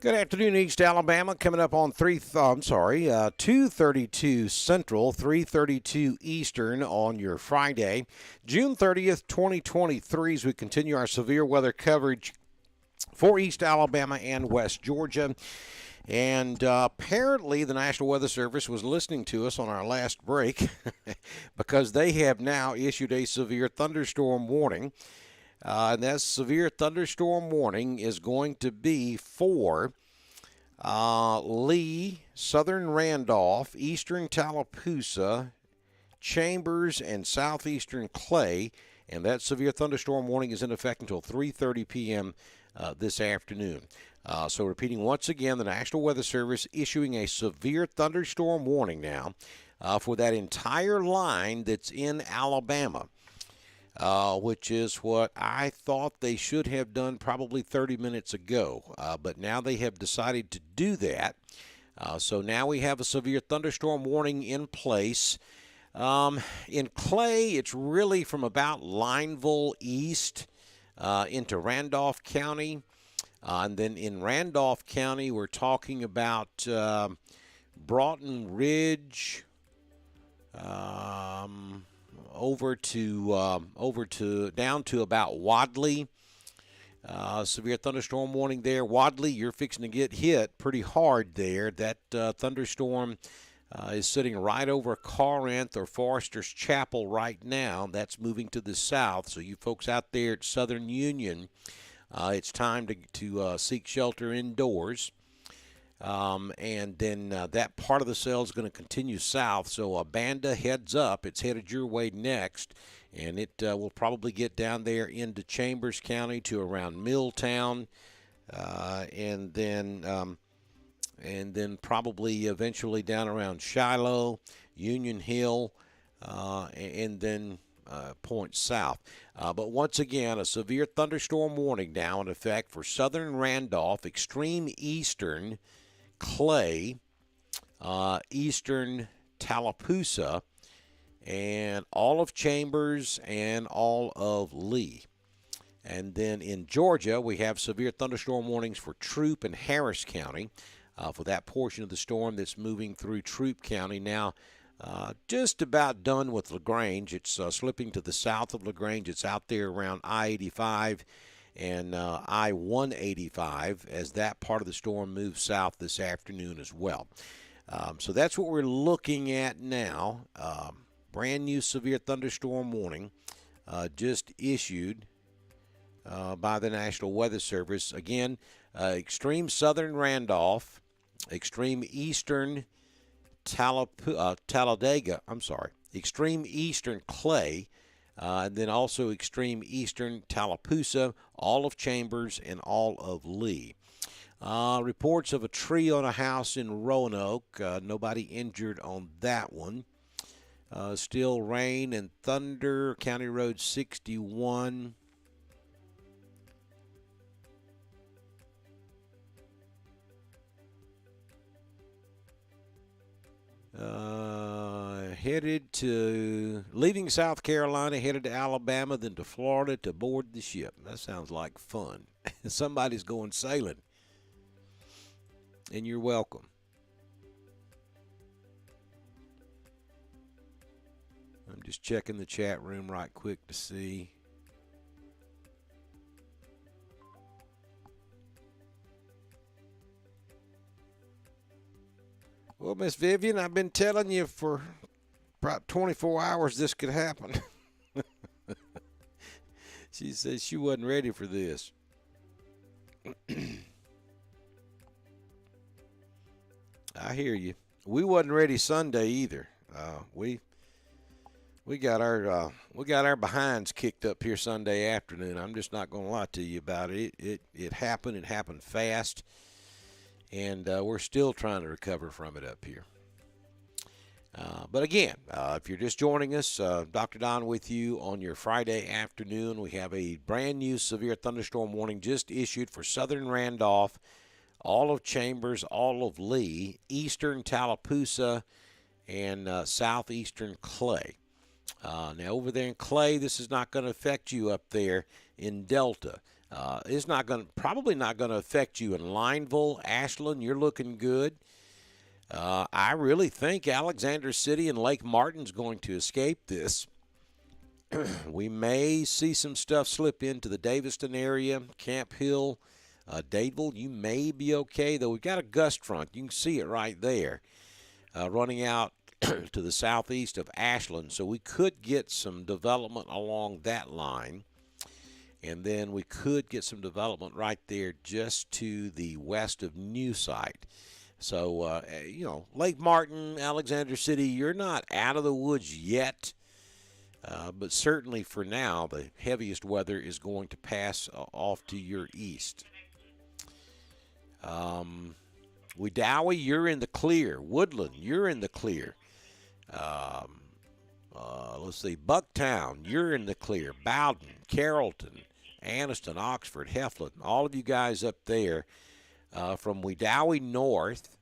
Good afternoon, East Alabama. Coming up on 2:32 Central, 3:32 Eastern on your Friday, June 30th, 2023. As we continue our severe weather coverage for East Alabama and West Georgia. And apparently the National Weather Service was listening to us on our last break because they have now issued a severe thunderstorm warning. And that severe thunderstorm warning is going to be for Lee, Southern Randolph, Eastern Tallapoosa, Chambers, and Southeastern Clay. And that severe thunderstorm warning is in effect until 3:30 p.m. This afternoon. So repeating once again, the National Weather Service issuing a severe thunderstorm warning now for that entire line that's in Alabama. Which is what I thought they should have done probably 30 minutes ago. But now they have decided to do that. So now we have a severe thunderstorm warning in place. In Clay, it's really from about Lineville east into Randolph County. And then in Randolph County, we're talking about Broughton Ridge, over to down to about Wadley. Severe thunderstorm warning there. Wadley, you're fixing to get hit pretty hard there. That thunderstorm is sitting right over Corinth or Forester's Chapel right now. That's moving to the south. So you folks out there at Southern Union, it's time to seek shelter indoors. And then that part of the cell is going to continue south. So Banda heads up. It's headed your way next. And it will probably get down there into Chambers County to around Milltown. And then probably eventually down around Shiloh, Union Hill, and then point south. But once again, a severe thunderstorm warning now in effect for Southern Randolph, extreme eastern Clay, eastern Tallapoosa, and all of Chambers and all of Lee. And then in Georgia, we have severe thunderstorm warnings for Troup and Harris County for that portion of the storm that's moving through Troup County. Now, just about done with LaGrange. It's slipping to the south of LaGrange. It's out there around I-85 and I-185 as that part of the storm moves south this afternoon as well. So that's what we're looking at now. Brand new severe thunderstorm warning just issued by the National Weather Service. Again, extreme southern Randolph, extreme eastern Talladega, extreme eastern Clay, and then also extreme eastern Tallapoosa, all of Chambers, and all of Lee. Reports of a tree on a house in Roanoke. Nobody injured on that one. Still rain and thunder. County Road 61. Leaving South Carolina, headed to Alabama, then to Florida to board the ship. That sounds like fun. Somebody's going sailing. And you're welcome. I'm just checking the chat room right quick to see. Well, Miss Vivian, I've been telling you for about 24 hours this could happen. She said she wasn't ready for this. I hear you. We wasn't ready Sunday either. We got our behinds kicked up here Sunday afternoon. I'm just not going to lie to you about it. It happened. It happened fast. And we're still trying to recover from it up here. But again, if you're just joining us, Dr. Don with you on your Friday afternoon. We have a brand new severe thunderstorm warning just issued for Southern Randolph, all of Chambers, all of Lee, eastern Tallapoosa, and southeastern Clay. Now, over there in Clay, this is not going to affect you up there in Delta. It's probably not going to affect you in Lineville, Ashland. You're looking good. I really think Alexander City and Lake Martin's going to escape this. We may see some stuff slip into the Daviston area, Camp Hill, Dadeville. You may be okay, though. We've got a gust front. You can see it right there running out to the southeast of Ashland. So we could get some development along that line. And then we could get some development right there just to the west of New Site. So, Lake Martin, Alexander City, you're not out of the woods yet. But certainly for now, the heaviest weather is going to pass off to your east. Wedowee, you're in the clear. Woodland, you're in the clear. Let's see, Bucktown, you're in the clear. Bowden, Carrollton, Anniston, Oxford, Heflin, all of you guys up there from Wedowee north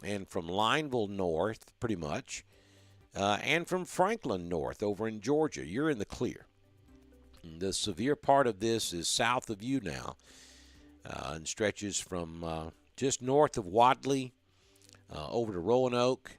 and from Lineville north, pretty much. And from Franklin north over in Georgia, you're in the clear. The severe part of this is south of you now and stretches from just north of Wadley over to Roanoke.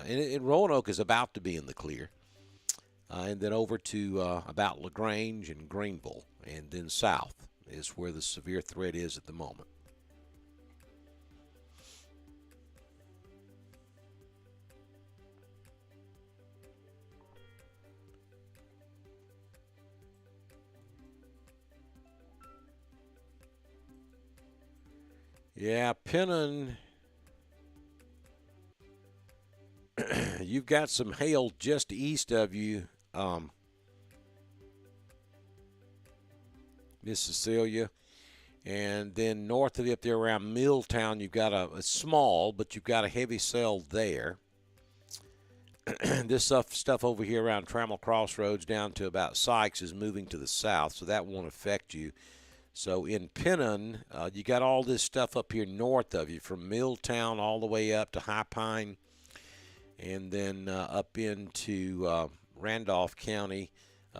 And Roanoke is about to be in the clear. And then over to about LaGrange and Greenville. And then south is where the severe threat is at the moment. Yeah, Pennon, you've got some hail just east of you, Miss Cecilia. And then north of you up there around Milltown, you've got a small, but you've got a heavy cell there. This stuff over here around Trammell Crossroads down to about Sykes is moving to the south, so that won't affect you. So in Pennon, you got all this stuff up here north of you, from Milltown all the way up to High Pine, and then up into Randolph County.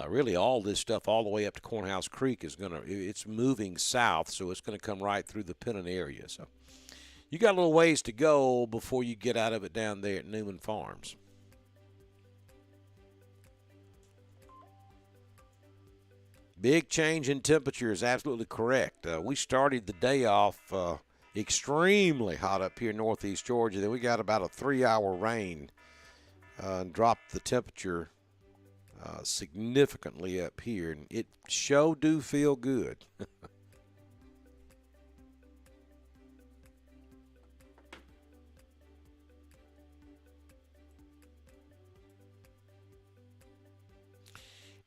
Really, all this stuff all the way up to Cornhouse Creek it's moving south, so it's going to come right through the Pennon area. So you got a little ways to go before you get out of it down there at Newman Farms. Big change in temperature is absolutely correct. We started the day off extremely hot up here in northeast Georgia. Then we got about a 3-hour rain and dropped the temperature significantly up here. And it sure do feel good.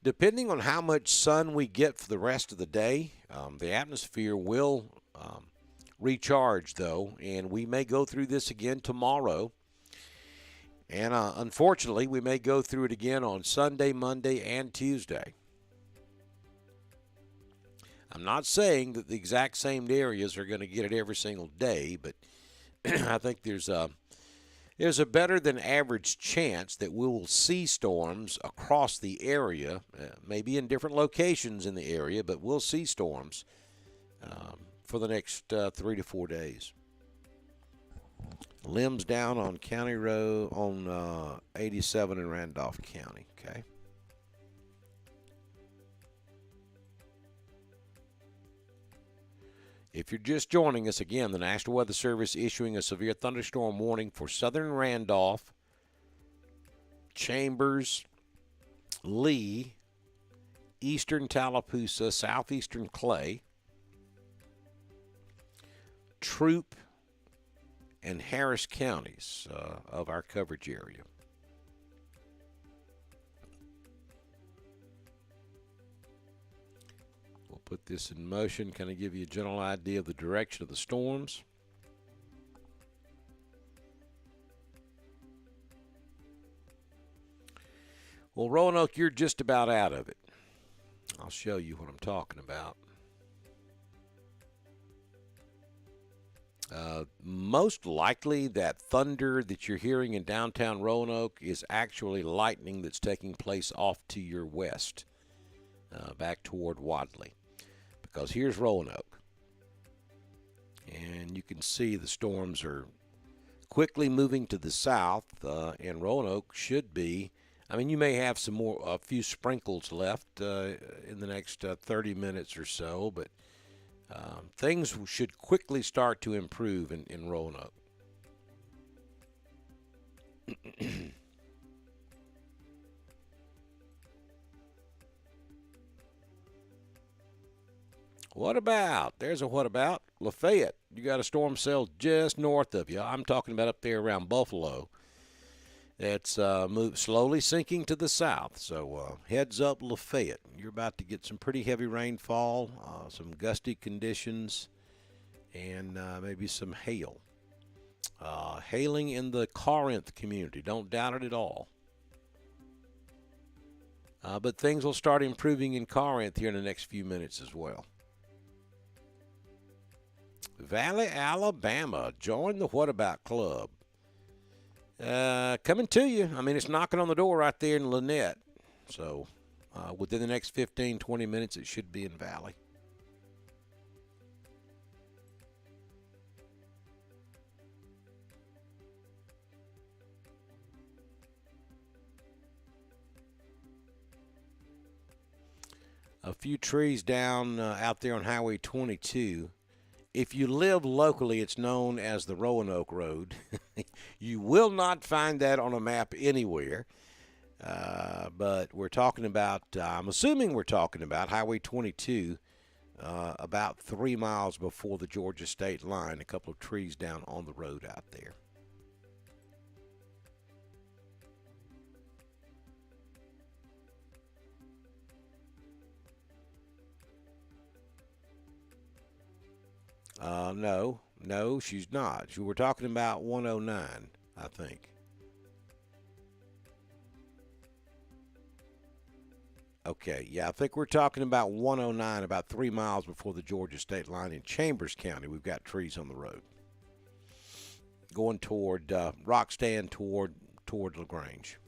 Depending on how much sun we get for the rest of the day, the atmosphere will recharge, though, and we may go through this again tomorrow. And unfortunately, we may go through it again on Sunday, Monday, and Tuesday. I'm not saying that the exact same areas are going to get it every single day, but I think there's a better than average chance that we will see storms across the area, maybe in different locations in the area, but we'll see storms for the next 3 to 4 days. Limbs down on County Road on 87 in Randolph County, okay? If you're just joining us, again, the National Weather Service issuing a severe thunderstorm warning for southern Randolph, Chambers, Lee, eastern Tallapoosa, southeastern Clay, Troup, and Harris counties of our coverage area. We'll put this in motion, kind of give you a general idea of the direction of the storms. Well, Roanoke, you're just about out of it. I'll show you what I'm talking about. Most likely that thunder that you're hearing in downtown Roanoke is actually lightning that's taking place off to your west, back toward Wadley. because here's Roanoke. And you can see the storms are quickly moving to the south, and Roanoke should be. I mean, you may have a few sprinkles left in the next 30 minutes or so, but things should quickly start to improve in Roanoke. What about? There's a what about? Lafayette. You got a storm cell just north of you. I'm talking about up there around Buffalo. It's slowly sinking to the south. So heads up, Lafayette. You're about to get some pretty heavy rainfall, some gusty conditions, and maybe some hail. Hailing in the Corinth community. Don't doubt it at all. But things will start improving in Corinth here in the next few minutes as well. Valley, Alabama. Join the What About Club. Coming to you. I mean, it's knocking on the door right there in Lynette. So within the next 15, 20 minutes, it should be in Valley. A few trees down out there on Highway 22. If you live locally, it's known as the Roanoke Road. You will not find that on a map anywhere. But we're talking about, I'm assuming we're talking about Highway 22, about 3 miles before the Georgia state line. A couple of trees down on the road out there. No, she's not. We're talking about 109, I think. Okay, yeah, I think we're talking about 109, about 3 miles before the Georgia state line in Chambers County. We've got trees on the road going toward Rockstand, toward LaGrange.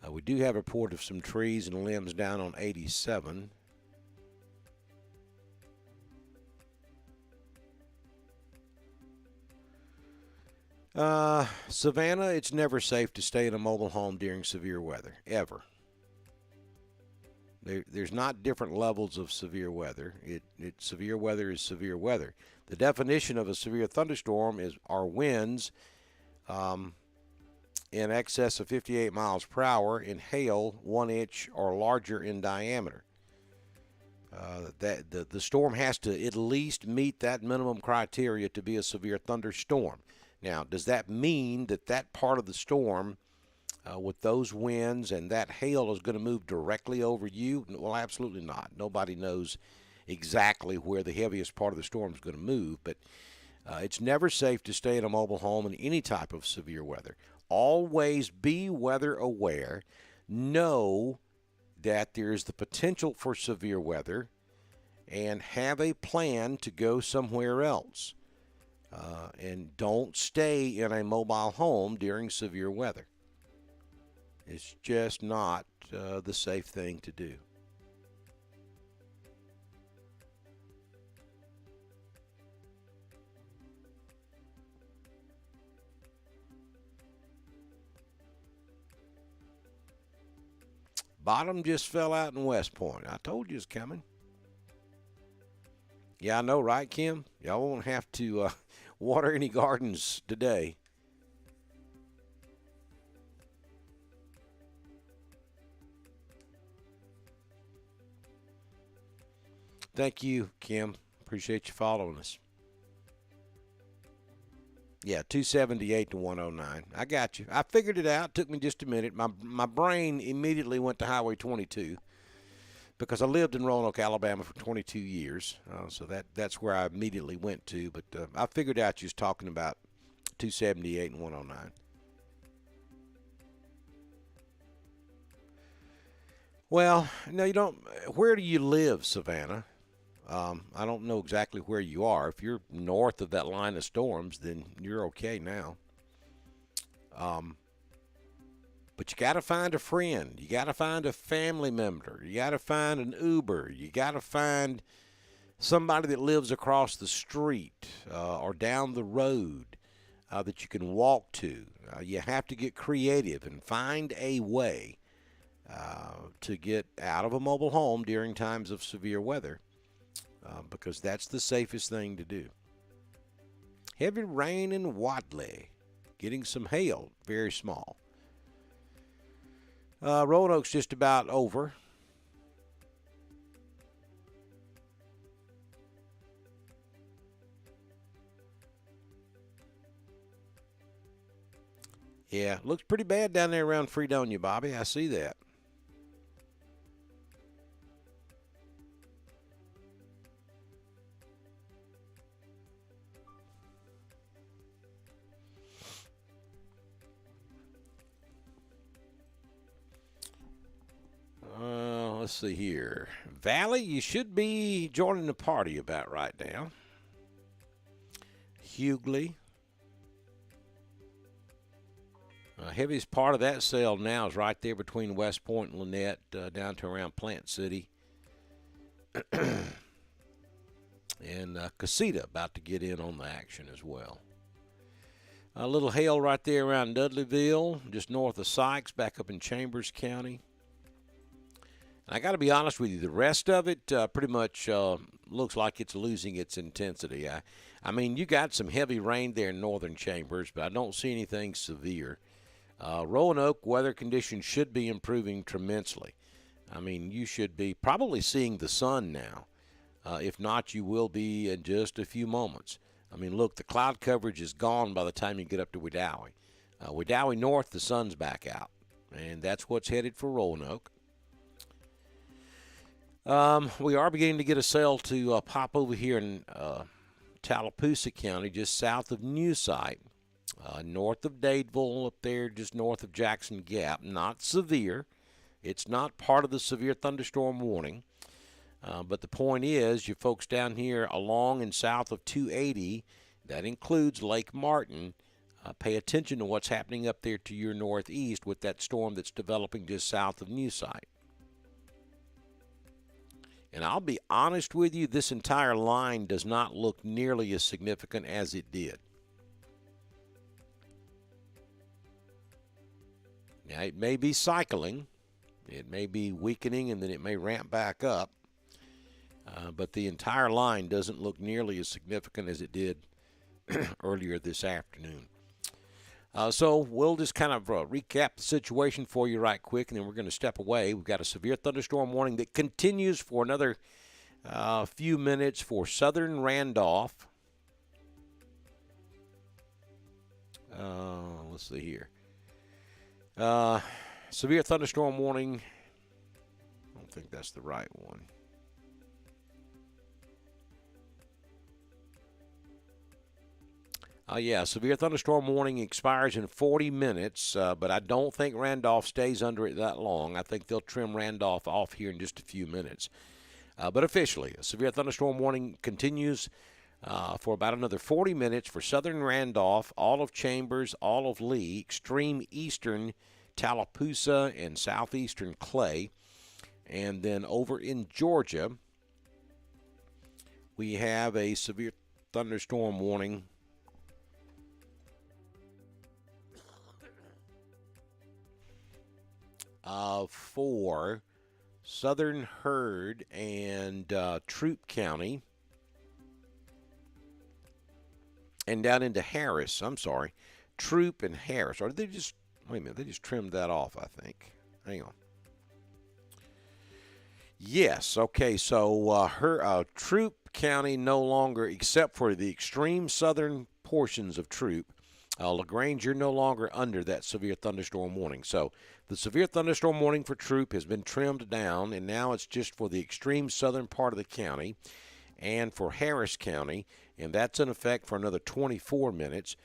We do have a report of some trees and limbs down on 87. Savannah, it's never safe to stay in a mobile home during severe weather, ever. There's not different levels of severe weather. Severe weather is severe weather. The definition of a severe thunderstorm are winds in excess of 58 miles per hour and hail 1 inch or larger in diameter. The storm has to at least meet that minimum criteria to be a severe thunderstorm. Now, does that mean that part of the storm with those winds and that hail is going to move directly over you? Well, absolutely not. Nobody knows exactly where the heaviest part of the storm is going to move, but it's never safe to stay in a mobile home in any type of severe weather. Always be weather aware. Know that there's the potential for severe weather and have a plan to go somewhere else. And don't stay in a mobile home during severe weather. It's just not the safe thing to do. Bottom just fell out in West Point. I told you it's coming. Yeah, I know, right, Kim? Y'all won't have to water any gardens today. Thank you, Kim. Appreciate you following us. Yeah, 278 to 109. I got you. I figured it out. It took me just a minute. My brain immediately went to Highway 22 because I lived in Roanoke, Alabama for 22 years. So that's where I immediately went to. But I figured out you was talking about 278 and 109. Well, no, you don't. Where do you live, Savannah? I don't know exactly where you are. If you're north of that line of storms, then you're okay now. But you got to find a friend. You got to find a family member. You got to find an Uber. You got to find somebody that lives across the street or down the road that you can walk to. You have to get creative and find a way to get out of a mobile home during times of severe weather because that's the safest thing to do. Heavy rain in Wadley. Getting some hail, very small. Roanoke's just about over. Yeah, looks pretty bad down there around Fredonia, Bobby. I see that. Let's see here. Valley, you should be joining the party about right now. Hughley. Heaviest part of that sale now is right there between West Point and Lynette, down to around Plant City. And Casita about to get in on the action as well. A little hail right there around Dudleyville, just north of Sykes, back up in Chambers County. And I got to be honest with you, the rest of it pretty much looks like it's losing its intensity. I mean, you got some heavy rain there in northern Chambers, but I don't see anything severe. Roanoke weather conditions should be improving tremendously. I mean, you should be probably seeing the sun now. If not, you will be in just a few moments. I mean, look, the cloud coverage is gone by the time you get up to Wedowee. Wedowee North, the sun's back out, and that's what's headed for Roanoke. We are beginning to get a cell to pop over here in Tallapoosa County, just south of New Site. North of Dadeville, up there just north of Jackson Gap. Not severe. It's not part of the severe thunderstorm warning. But the point is, you folks down here along and south of 280, that includes Lake Martin, pay attention to what's happening up there to your northeast with that storm that's developing just south of New Site. And I'll be honest with you, this entire line does not look nearly as significant as it did. Now, it may be cycling, it may be weakening, and then it may ramp back up. But the entire line doesn't look nearly as significant as it did earlier this afternoon. So we'll just kind of recap the situation for you right quick, and then we're going to step away. We've got a severe thunderstorm warning that continues for another few minutes for southern Randolph. Let's see here. Severe thunderstorm warning. I don't think that's the right one. Yeah, severe thunderstorm warning expires in 40 minutes, but I don't think Randolph stays under it that long. I think they'll trim Randolph off here in just a few minutes. But officially, a severe thunderstorm warning continues for about another 40 minutes for southern Randolph, all of Chambers, all of Lee, extreme eastern Tallapoosa, and southeastern Clay. And then over in Georgia, we have a severe thunderstorm warning for southern Heard and Troup County, and down into Harris. I'm sorry, Troup and Harris. Or did they just, wait a minute, they just trimmed that off, I think. Hang on. Yes, okay, so Troup County no longer, except for the extreme southern portions of Troup, LaGrange, you're no longer under that severe thunderstorm warning. So the severe thunderstorm warning for Troup has been trimmed down, and now it's just for the extreme southern part of the county and for Harris County, and that's in effect for another 24 minutes.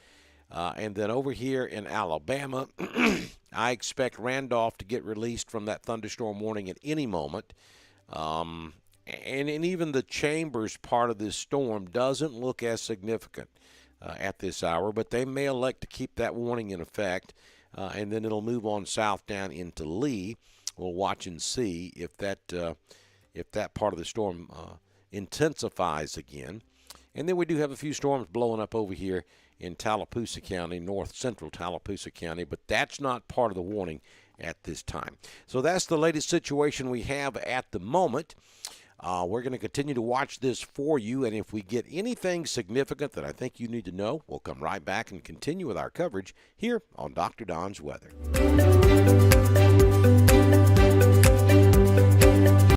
And then over here in Alabama, I expect Randolph to get released from that thunderstorm warning at any moment. And even the Chambers part of this storm doesn't look as significant. at this hour, but they may elect to keep that warning in effect, and then it'll move on south down into Lee. We'll watch and see if that part of the storm intensifies again. And then we do have a few storms blowing up over here in Tallapoosa County, north central Tallapoosa County, but that's not part of the warning at this time. So that's the latest situation we have at the moment. We're going to continue to watch this for you, and if we get anything significant that I think you need to know, we'll come right back and continue with our coverage here on Dr. Don's Weather.